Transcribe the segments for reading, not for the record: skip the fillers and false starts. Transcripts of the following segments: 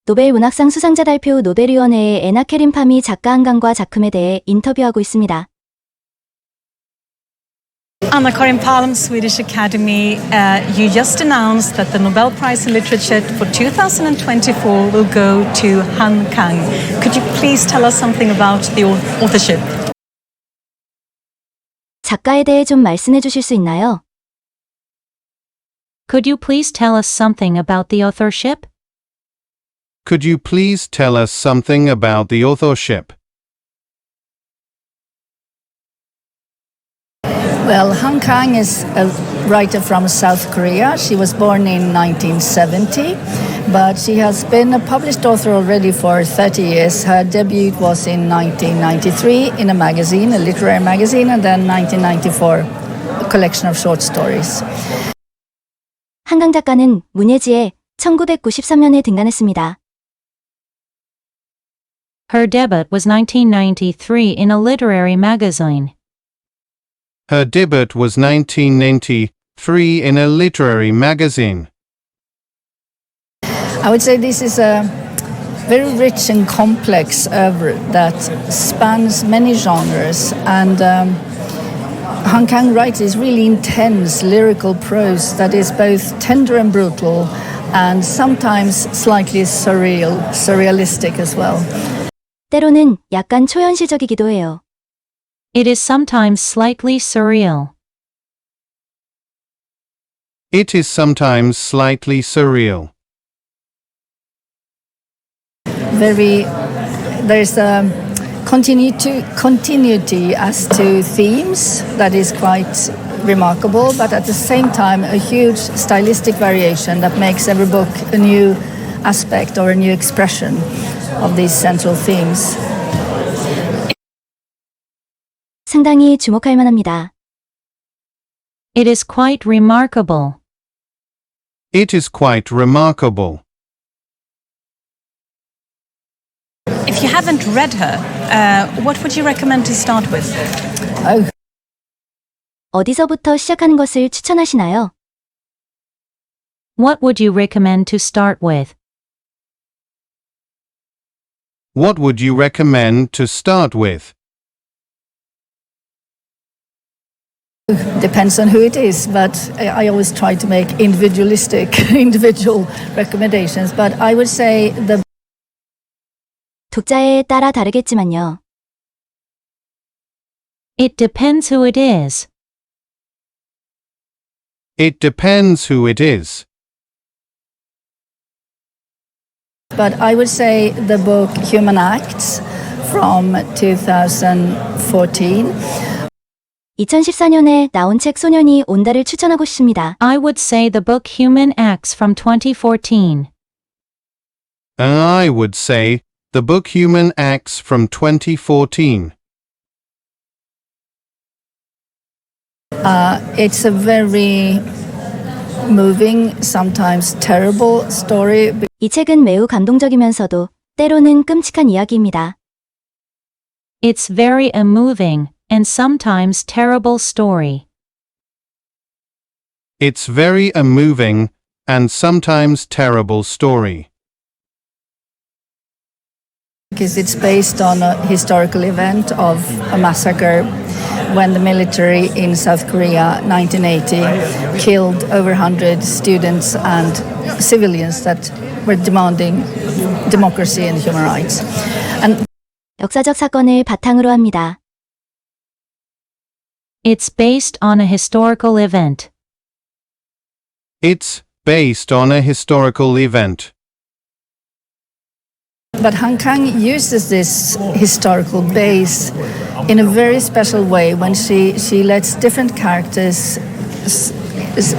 노벨문학상 수상자 발표 노벨위원회의 애나캐린 팜이 작가 한강과 작품에 대해 인터뷰하고 있습니다. Anna-Karin Palm, Swedish Academy, you just announced that the Nobel Prize in Literature for 2024 will go to Han Kang. Could you please tell us something about the authorship? 작가에 대해 좀 말씀해 주실 수 있나요? Could you please tell us something about the authorship? Could you please tell us something about the authorship? Well, Han Kang is a writer from South Korea. She was born in 1970, but she has been a published author already for 30 years. Her debut was in 1993 in a magazine, a literary magazine, and then 1994, a collection of short stories. 한강 작가는 문예지에 1993년에 등단했습니다. Her debut was 1993 in a literary magazine. Her debut was 1993 in a literary magazine. I would say this is a very rich and complex oeuvre that spans many genres, and Han Kang writes this really intense lyrical prose that is both tender and brutal and sometimes slightly surrealistic as well. 때로는 약간 초현실적이기도 해요. It is sometimes slightly surreal. It is sometimes slightly surreal. There's a continuity as to themes that is quite remarkable, but at the same time a huge stylistic variation that makes every book a new aspect or a new expression of these central themes. 상당히 주목할 만합니다. It is quite remarkable. It is quite remarkable. If you haven't read her, what would you recommend to start with? Oh, 어디서부터 시작하는 것을 추천하시나요? What would you recommend to start with? What would you recommend to start with? depends on who it is, but I always try to make individual recommendations. But I would say the 독자에 따라 다르겠지만요. It depends who it is. It depends who it is. But I would say the book Human Acts from 2014. 2014년에 나온 책 소년이 온다를 추천하고 싶습니다. I would say the book Human Acts from 2014. And I would say the book Human Acts from 2014. It's a very moving, sometimes terrible story. 이 책은 매우 감동적이면서도 때로는 끔찍한 이야기입니다. It's very moving and sometimes terrible story. It's very moving and sometimes terrible story. Because it's based on a historical event of a massacre when the military in South Korea, 1980, killed over 100 students and civilians that were demanding democracy and human rights. And 역사적 사건을 바탕으로 합니다. It's based on a historical event. It's based on a historical event. But Han Kang uses this historical base in a very special way when she lets different characters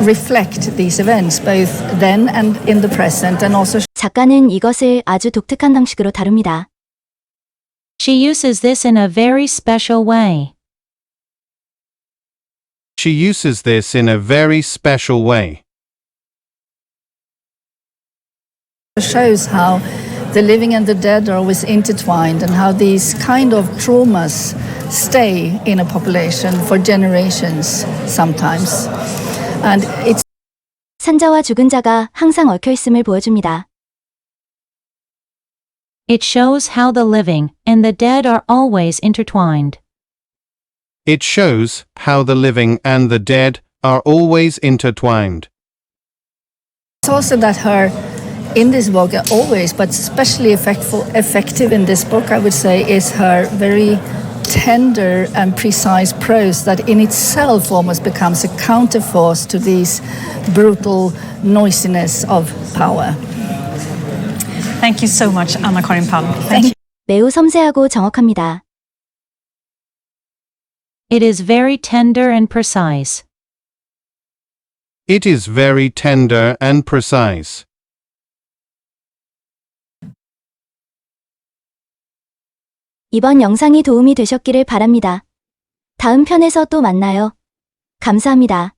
reflect these events, both then and in the present, and also 작가는 이것을 아주 독특한 방식으로 다룹니다. She uses this in a very special way. She uses this in a very special way. shows how the living and the dead are always intertwined and how these kind of traumas stay in a population for generations sometimes. And it's 산자와 죽은 자가 항상 얽혀 있음을 보여줍니다. It shows how the living and the dead are always intertwined. It shows how the living and the dead are always intertwined. It's also that her, in this book, always, but especially effective in this book, I would say, is her very tender and precise prose that in itself almost becomes a counterforce to these brutal noisiness of power. Thank you so much, Anna-Karin Palm. Thank you. 매우 섬세하고 정확합니다. It is very tender and precise. It is very tender and precise. 이번 영상이 도움이 되셨기를 바랍니다. 다음 편에서 또 만나요. 감사합니다.